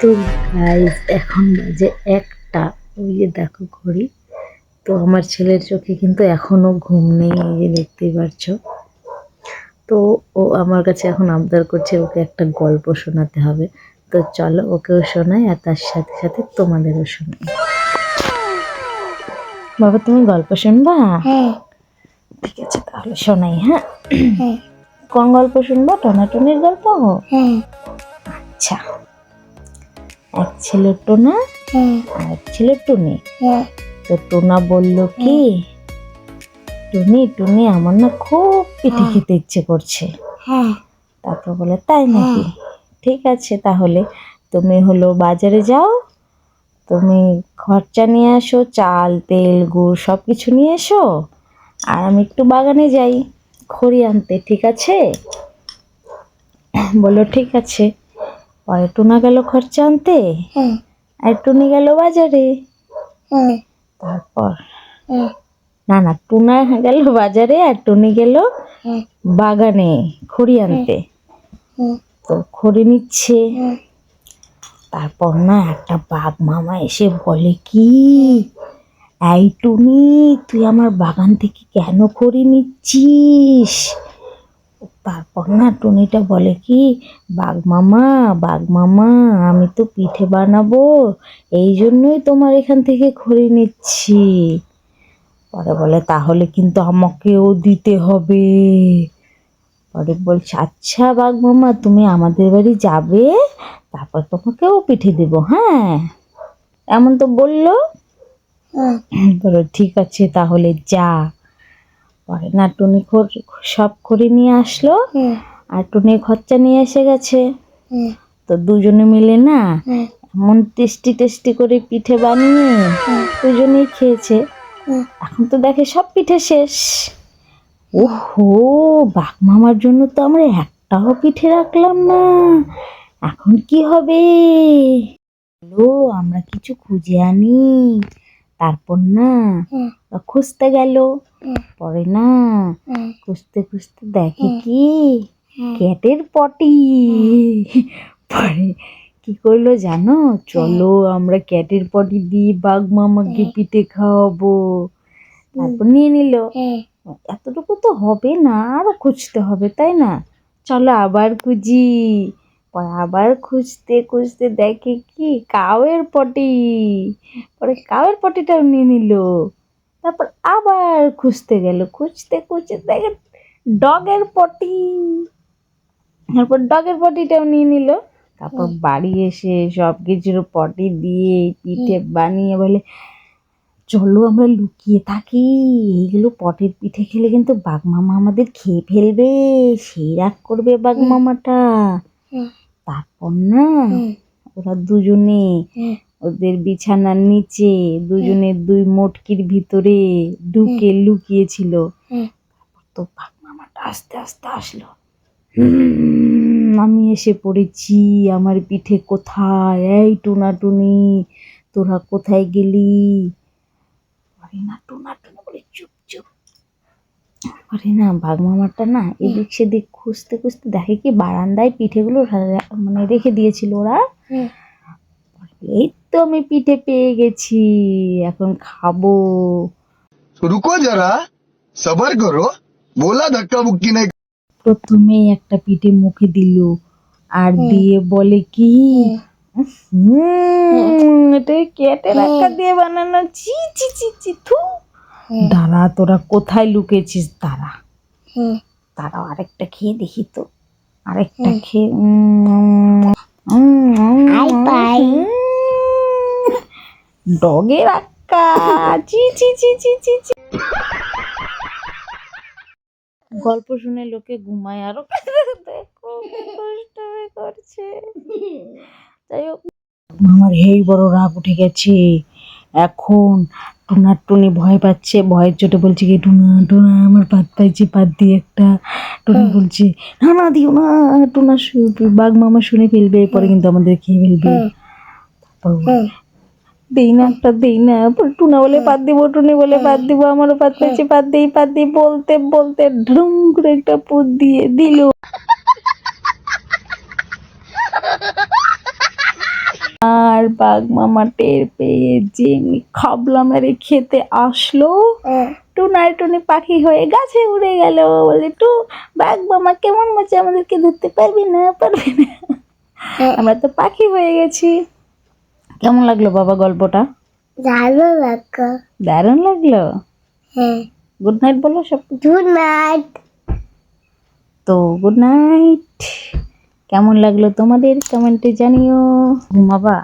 তো গাইস এখন বাজে ১টা। ওই যে দেখো ঘড়ি। তো আমার ছেলের চোখে কিন্তু এখনো ঘুম নেই, এই যে দেখতেই পারছো। তো ও আমার কাছে এখন আবদার করছে ওকে একটা গল্প শোনাতে হবে। তো চলো ওকেও শোনাই আর তার সাথে সাথে তোমাদেরও শোনাই। বাবা তুমি গল্প শুনবা? হ্যাঁ। ঠিক আছে তাহলে শোনাই। হ্যাঁ, হ্যাঁ। কোন গল্প শুনবো? টোনাটুনির গল্প? হ্যাঁ। আচ্ছা। এক ছিল টোনা হ্যাঁ। আর এক ছিল টুনি। হ্যাঁ। তো টোনা বলল কি, টুনি টুনি আমার না খুব পিঠে খেতে ইচ্ছে করছে। হ্যাঁ। তারপর বলে তাই নাকি, ঠিক আছে তাহলে তুমি হলো বাজারে যাও, তুমি খরচা নিয়ে আসো, চাল তেল গুড় সব কিছু নিয়ে এসো, আর আমি একটু বাগানে যাই খড়ি আনতে, ঠিক আছে? বললো ঠিক আছে। পরে টুনা গেল খরচা আনতে হ্যাঁ। আর টুনি গেল বাজারে। হ্যাঁ। তারপর হ্যাঁ। না না, টুনা গেল বাজারে আর টুনি গেল হ্যাঁ। বাগানে খড়ি আনতে। হ্যাঁ। তো খড়ি নিচ্ছে। হ্যাঁ। তারপর না একটা বাঘ মামা এসে বলে কি, এই টুনি তুই আমার বাগান থেকে কেন খড়ি নিচ্ছিস? তারপর না টুনিটা বলে কি, বাঘ মামা আমি তো পিঠে বানাবো, এই জন্যই তোমার এখান থেকে খড়ি নিচ্ছি। পরে বলে তাহলে কিন্তু আমাকেও দিতে হবে। পরে বলছে আচ্ছা বাঘ মামা তুমি আমাদের বাড়ি যাবে, তারপর তোমাকেও পিঠে দেবো। হ্যাঁ, এমন তো বললো। বলো ঠিক আছে তাহলে যা। পরে না টুনি সব খড়ি নিয়ে আসলো আর টুনি খরচা নিয়ে এসে গেছে। তো দুজনে মিলে না এমন টেস্টি টেস্টি করে পিঠে বানিয়ে দুজনেই খেয়েছে। এখন তো দেখে সব পিঠে শেষ। ওহো, বাঘ মামার জন্য তো আমরা একটাও পিঠে রাখলাম না, এখন কি হবে? চলো আমরা কিছু খুঁজে আনি। তারপর না খুঁজতে গেল। পরে না খুঁজতে খুঁজতে দেখে কি, ক্যাটের পটি। পরে কি করলো জানো, চলো আমরা ক্যাটের পটি দিয়ে বাঘ মামাকে পিঠে খাওয়াবো। তারপর নিয়ে নিল। এতটুকু তো হবে না, আরো খুঁজতে হবে তাই না? চলো আবার খুঁজি। পরে আবার খুঁজতে খুঁজতে দেখে কি, কাউয়ের পটি। পরে কাউয়ের পটিটাও নিয়ে নিল। তারপর আবার খুঁজতে গেল, খুঁজতে খুঁজতে দেখে ডগের পটি। তারপর ডগের পটিটাও নিয়ে নিল। তারপর বাড়ি এসে সব কিছুর পটি দিয়ে পিঠে বানিয়ে বলে চলো আমরা লুকিয়ে থাকি, এইগুলো পটের পিঠে খেলে কিন্তু বাঘ মামা আমাদের খেয়ে ফেলবে, সেই রাগ করবে বাঘ মামাটা। তারপর না ওরা দুজনে ওদের বিছানার নিচে দুজনের দুই মটকির ভিতরে ঢুকে লুকিয়েছিল। তো বাঘ মামাটা আস্তে আস্তে আসলো, আমি এসে পড়েছি, আমার পিঠে কোথায়? এই টুনাটুনি তোরা কোথায় গেলি? আরে না টুনাটুনি বলে চুপ চুপ। আরে না বাঘ মামাটা না এদিক সেদিক খুঁজতে খুঁজতে দেখে কি বারান্দায় পিঠেগুলো মানে রেখে দিয়েছিল ওরা। এই তো আমি পিঠে পেয়ে গেছি, এখন খাবো। रुको जरा सबर करो बोला धक्का मुक्की नहीं। প্রথমেই একটা পিঠে মুখে দিল আর দিয়ে বলে কি, এটা কেটে রাখা দিয়ে বানানো, চি চি চি চি থু। দাঁড়া তোরা কোথায় লুকেছিস, দাঁড়া দাঁড়াও আরেকটা খেয়ে দেখি তো, আরেকটা খেয়ে ডগের আক্কা, চি চি চি চি চি চি। গল্প শুনে লোকে ঘুমায়, আরো দেখো কি কষ্ট করছে। যাই হোক আমার হেই বড় রাগ উঠে গেছে এখন। টুনি ভয় পাচ্ছে, ভয়ের চোটে বলছে কি, টুনা আমার পাত পাইছে, পাত দিয়ে একটা। টুনি বলছে না না দিও না, টুনা বাঘ মামা শুনে ফেলবে, পরে কিন্তু আমাদের খেয়ে ফেলবে। দেই না একটা, দেই না। টুনা বলে পাত দিব, টুনি বলে পাত দিব, আমারও পাত পাইছে, পাত দিই বলতে বলতে ঢুম করে একটা পুত দিয়ে দিল। আর বাঘ মামা টের পেয়ে যেমনি খাবলা মেরে খেতে আসলো, টুনার টুনি পাখি হয়ে গাছে উড়ে গেল। বলে টু, বাঘ মামা কেমন মজা, আমাদেরকে ধরতে পারবি না? আমরা তো পাখি হয়ে গেছি। কেমন লাগলো বাবা গল্পটা? ভালো লাগো। দারুণ লাগলো। হ্যাঁ, গুড নাইট বলো সব। Good night. তো গুড নাইট। কেমন লাগলো তোমাদের কমেন্টে জানিও। ঘুমাবা?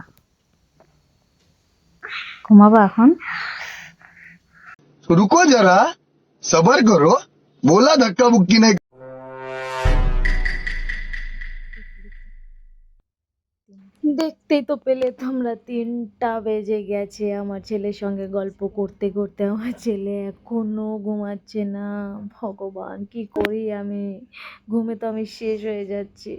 ঘুমাবা এখন? तो रुको जरा, सबर करो, बोला धक्का मुक्की नहीं। দেখতেই তো পেলে তোমরা, 3টা বেজে গেছে। আমার ছেলের সঙ্গে গল্প করতে করতে আমার ছেলে এখনো ঘুমাচ্ছে না। ভগবান কি করি আমি, ঘুমে তো আমি শেষ হয়ে যাচ্ছি।